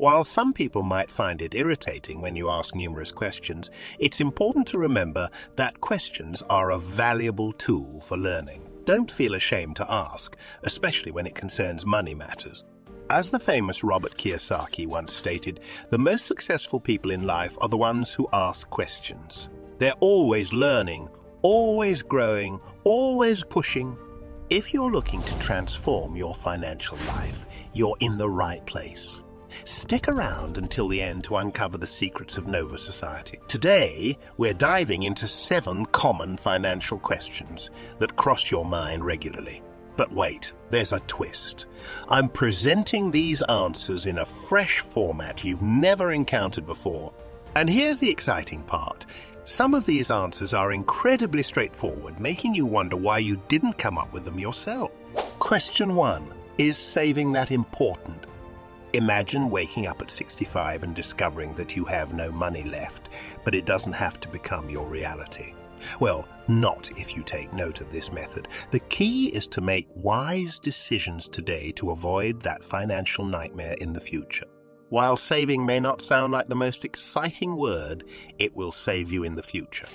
While some people might find it irritating when you ask numerous questions, it's important to remember that questions are a valuable tool for learning. Don't feel ashamed to ask, especially when it concerns money matters. As the famous Robert Kiyosaki once stated, the most successful people in life are the ones who ask questions. They're always learning, always growing, always pushing. If you're looking to transform your financial life, you're in the right place. Stick around until the end to uncover the secrets of Nova Society. Today, we're diving into 7 common financial questions that cross your mind regularly. But wait, there's a twist. I'm presenting these answers in a fresh format you've never encountered before. And here's the exciting part. Some of these answers are incredibly straightforward, making you wonder why you didn't come up with them yourself. Question 1. Is saving that important? Imagine waking up at 65 and discovering that you have no money left, but it doesn't have to become your reality. Well, not if you take note of this method. The key is to make wise decisions today to avoid that financial nightmare in the future. While saving may not sound like the most exciting word, it will save you in the future.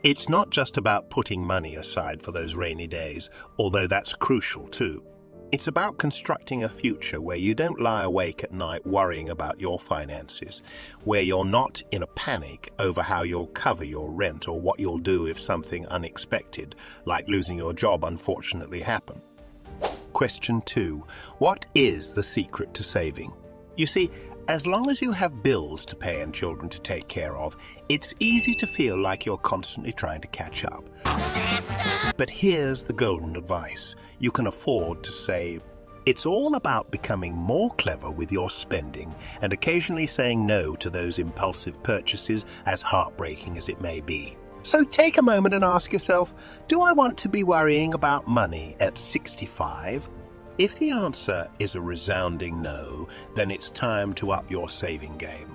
It's not just about putting money aside for those rainy days, although that's crucial too. It's about constructing a future where you don't lie awake at night worrying about your finances, where you're not in a panic over how you'll cover your rent or what you'll do if something unexpected, like losing your job, unfortunately happen. Question 2. What is the secret to saving? You see, as long as you have bills to pay and children to take care of, it's easy to feel like you're constantly trying to catch up. But here's the golden advice you can afford to save. It's all about becoming more clever with your spending and occasionally saying no to those impulsive purchases, as heartbreaking as it may be. So take a moment and ask yourself, do I want to be worrying about money at 65? If the answer is a resounding no, then it's time to up your saving game.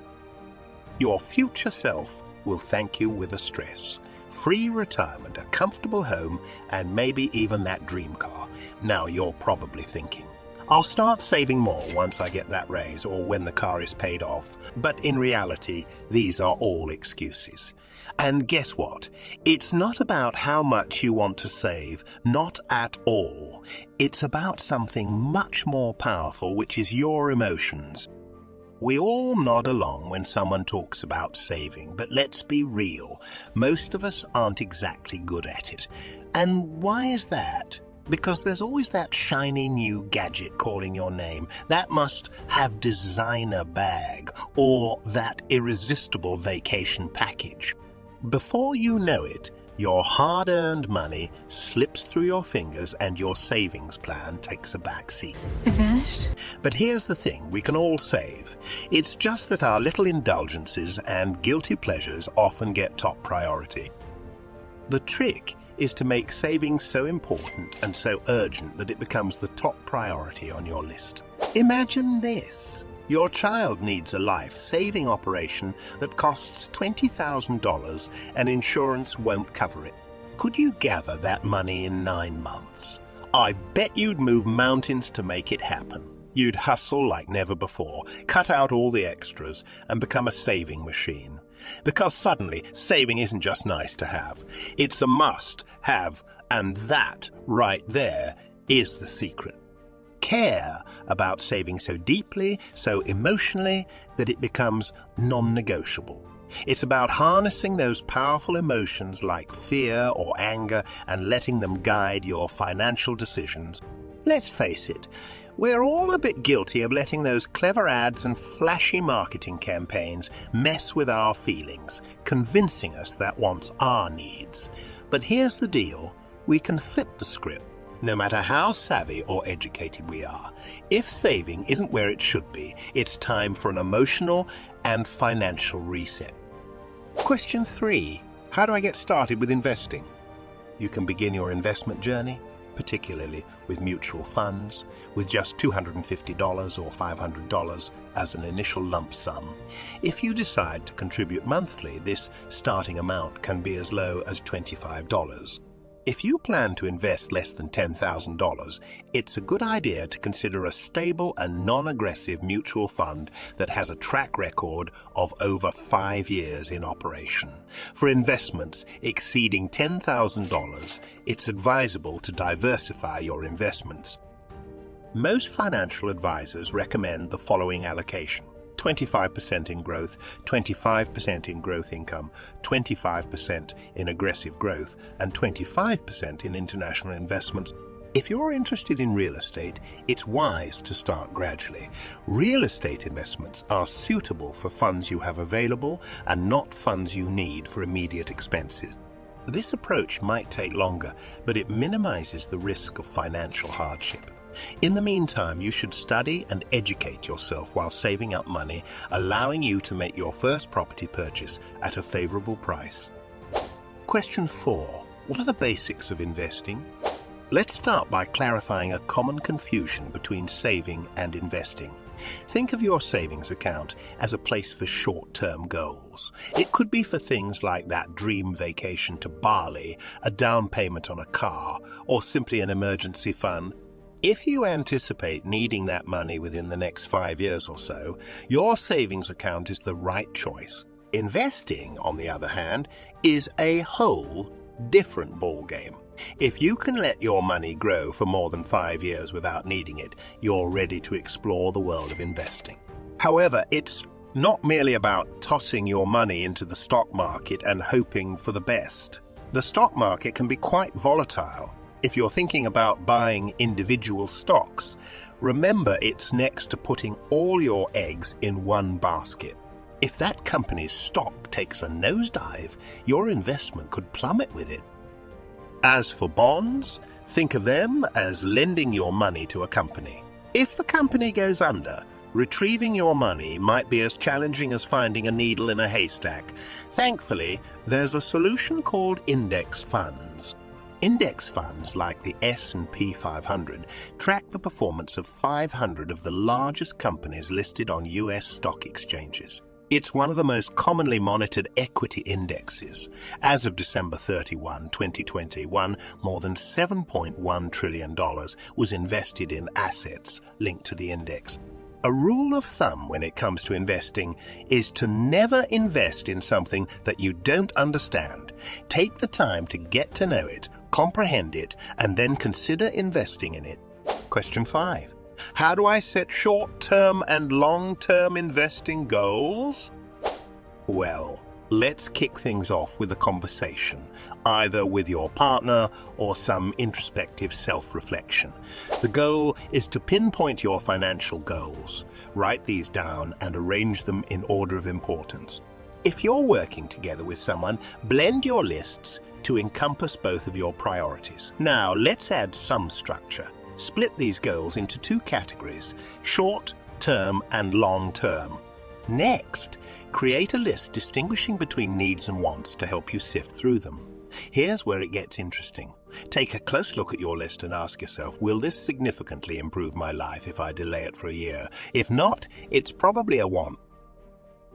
Your future self will thank you with a stress. Free retirement, a comfortable home, and maybe even that dream car. Now you're probably thinking, I'll start saving more once I get that raise or when the car is paid off. But in reality, these are all excuses. And guess what? It's not about how much you want to save, not at all. It's about something much more powerful, which is your emotions. We all nod along when someone talks about saving, but let's be real, most of us aren't exactly good at it. And why is that? Because there's always that shiny new gadget calling your name, that must have designer bag, or that irresistible vacation package. Before you know it, your hard-earned money slips through your fingers and your savings plan takes a back seat. It vanished? But here's the thing, we can all save. It's just that our little indulgences and guilty pleasures often get top priority. The trick is to make saving so important and so urgent that it becomes the top priority on your list. Imagine this. Your child needs a life-saving operation that costs $20,000 and insurance won't cover it. Could you gather that money in 9 months? I bet you'd move mountains to make it happen. You'd hustle like never before, cut out all the extras, and become a saving machine. Because suddenly, saving isn't just nice to have. It's a must-have, and that, right there, is the secret. Care about saving so deeply, so emotionally, that it becomes non-negotiable. It's about harnessing those powerful emotions like fear or anger and letting them guide your financial decisions. Let's face it, we're all a bit guilty of letting those clever ads and flashy marketing campaigns mess with our feelings, convincing us that wants our needs. But here's the deal, we can flip the script. No matter how savvy or educated we are, if saving isn't where it should be, it's time for an emotional and financial reset. Question 3. How do I get started with investing? You can begin your investment journey, particularly with mutual funds, with just $250 or $500 as an initial lump sum. If you decide to contribute monthly, this starting amount can be as low as $25. If you plan to invest less than $10,000, it's a good idea to consider a stable and non-aggressive mutual fund that has a track record of over 5 years in operation. For investments exceeding $10,000, it's advisable to diversify your investments. Most financial advisors recommend the following allocation: 25% in growth, 25% in growth income, 25% in aggressive growth, and 25% in international investments. If you're interested in real estate, it's wise to start gradually. Real estate investments are suitable for funds you have available and not funds you need for immediate expenses. This approach might take longer, but it minimizes the risk of financial hardship. In the meantime, you should study and educate yourself while saving up money, allowing you to make your first property purchase at a favorable price. Question 4. What are the basics of investing? Let's start by clarifying a common confusion between saving and investing. Think of your savings account as a place for short-term goals. It could be for things like that dream vacation to Bali, a down payment on a car, or simply an emergency fund. If you anticipate needing that money within the next 5 years or so, your savings account is the right choice. Investing, on the other hand, is a whole different ballgame. If you can let your money grow for more than 5 years without needing it, you're ready to explore the world of investing. However, it's not merely about tossing your money into the stock market and hoping for the best. The stock market can be quite volatile. If you're thinking about buying individual stocks, remember it's next to putting all your eggs in one basket. If that company's stock takes a nosedive, your investment could plummet with it. As for bonds, think of them as lending your money to a company. If the company goes under, retrieving your money might be as challenging as finding a needle in a haystack. Thankfully, there's a solution called index funds. Index funds like the S&P 500 track the performance of 500 of the largest companies listed on US stock exchanges. It's one of the most commonly monitored equity indexes. As of December 31, 2021, more than $7.1 trillion was invested in assets linked to the index. A rule of thumb when it comes to investing is to never invest in something that you don't understand. Take the time to get to know it, comprehend it, and then consider investing in it. Question 5. How do I set short-term and long-term investing goals? Well, let's kick things off with a conversation, either with your partner or some introspective self-reflection. The goal is to pinpoint your financial goals. Write these down and arrange them in order of importance. If you're working together with someone, blend your lists to encompass both of your priorities. Now, let's add some structure. Split these goals into 2 categories, short-term and long-term. Next, create a list distinguishing between needs and wants to help you sift through them. Here's where it gets interesting. Take a close look at your list and ask yourself, will this significantly improve my life if I delay it for a year? If not, it's probably a want.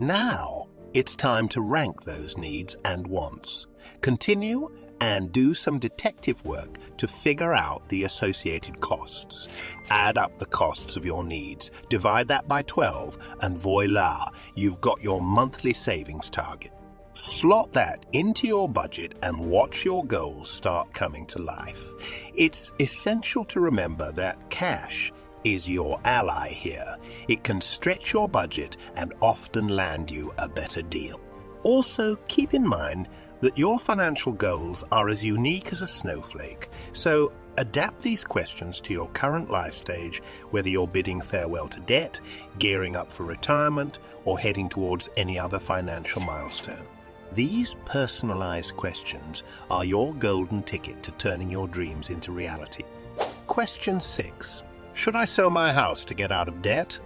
Now, it's time to rank those needs and wants. Continue and do some detective work to figure out the associated costs. Add up the costs of your needs, divide that by 12, and voila, you've got your monthly savings target. Slot that into your budget and watch your goals start coming to life. It's essential to remember that cash is your ally here. It can stretch your budget and often land you a better deal. Also, keep in mind that your financial goals are as unique as a snowflake, so adapt these questions to your current life stage, whether you're bidding farewell to debt, gearing up for retirement, or heading towards any other financial milestone. These personalized questions are your golden ticket to turning your dreams into reality. Question 6. Should I sell my house to get out of debt?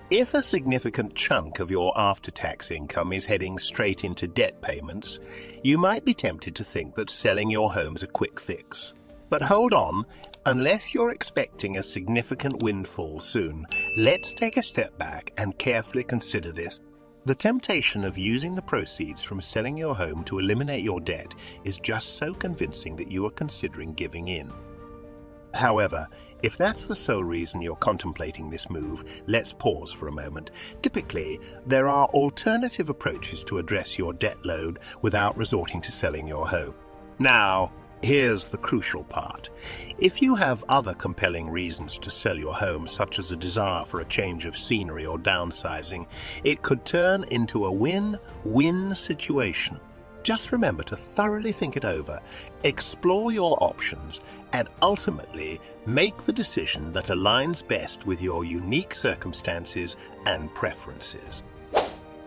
If a significant chunk of your after-tax income is heading straight into debt payments, you might be tempted to think that selling your home's a quick fix. But hold on, unless you're expecting a significant windfall soon, let's take a step back and carefully consider this. The temptation of using the proceeds from selling your home to eliminate your debt is just so convincing that you are considering giving in. However, if that's the sole reason you're contemplating this move, let's pause for a moment. Typically, there are alternative approaches to address your debt load without resorting to selling your home. Now, here's the crucial part. If you have other compelling reasons to sell your home, such as a desire for a change of scenery or downsizing, it could turn into a win-win situation. Just remember to thoroughly think it over, explore your options, and ultimately make the decision that aligns best with your unique circumstances and preferences.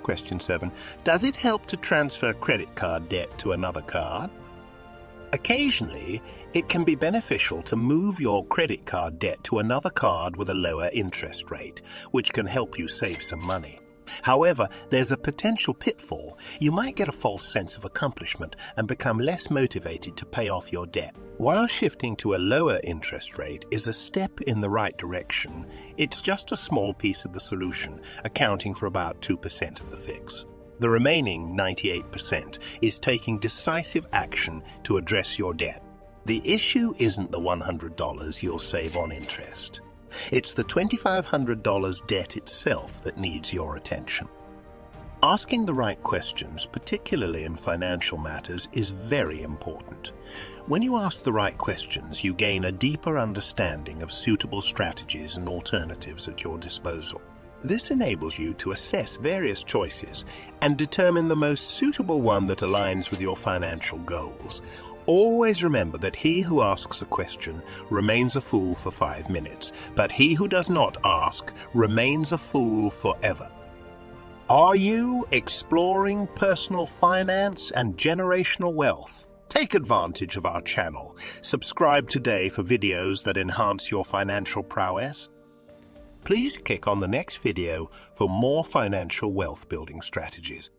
Question 7. Does it help to transfer credit card debt to another card? Occasionally, it can be beneficial to move your credit card debt to another card with a lower interest rate, which can help you save some money. However, there's a potential pitfall. You might get a false sense of accomplishment and become less motivated to pay off your debt. While shifting to a lower interest rate is a step in the right direction, it's just a small piece of the solution, accounting for about 2% of the fix. The remaining 98% is taking decisive action to address your debt. The issue isn't the $100 you'll save on interest. It's the $2,500 debt itself that needs your attention. Asking the right questions, particularly in financial matters, is very important. When you ask the right questions, you gain a deeper understanding of suitable strategies and alternatives at your disposal. This enables you to assess various choices and determine the most suitable one that aligns with your financial goals. Always remember that he who asks a question remains a fool for 5 minutes, but he who does not ask remains a fool forever. Are you exploring personal finance and generational wealth? Take advantage of our channel. Subscribe today for videos that enhance your financial prowess. Please click on the next video for more financial wealth building strategies.